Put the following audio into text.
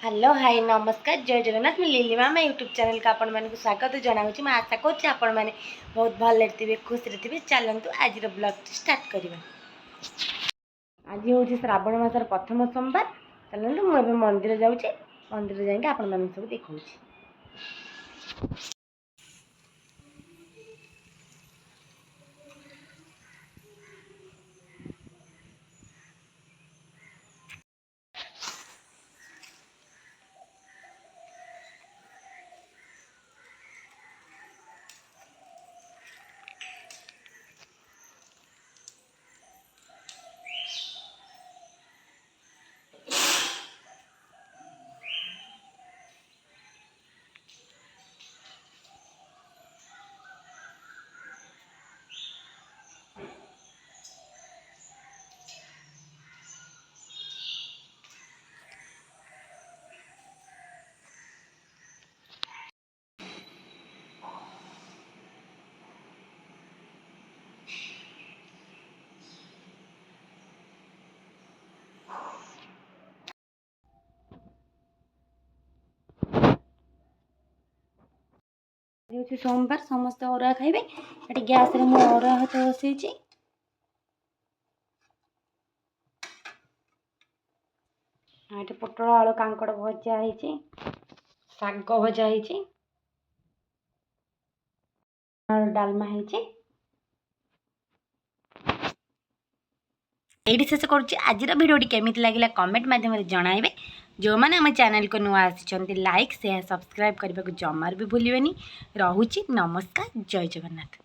Hello hi नमस्कार जय जगन्नाथ मैं लिली मामा यूट्यूब चैनल का आपण मानक स्वागत जनाऊँ मैं आशा करुँच आपण मैंने बहुत भल थे खुश थे चलतु आज ब्लॉग स्टार्ट करवा। आज हूँ श्रावण मासर प्रथम सोमवार। चलतु मुझे मंदिर जाऊँगी मंदिर जाकि आपण मान सब देखा। हूँ सोमवार समस्त अरुआ खाइबे। ये गैस रे मु अरुआ भात बसई। ये पोटल आलू कांकड़ भजा है, शाग भजा है, डालमा है। ये शेष करुच्ची आज भिडियो केमी लगे कमेंट मध्यम जनइबे। जो मैंने आम चैनल को नुआ आसी लाइक शेयर सब्सक्राइब करने को जमार भी भूलिए। रोची नमस्कार जय जगन्नाथ।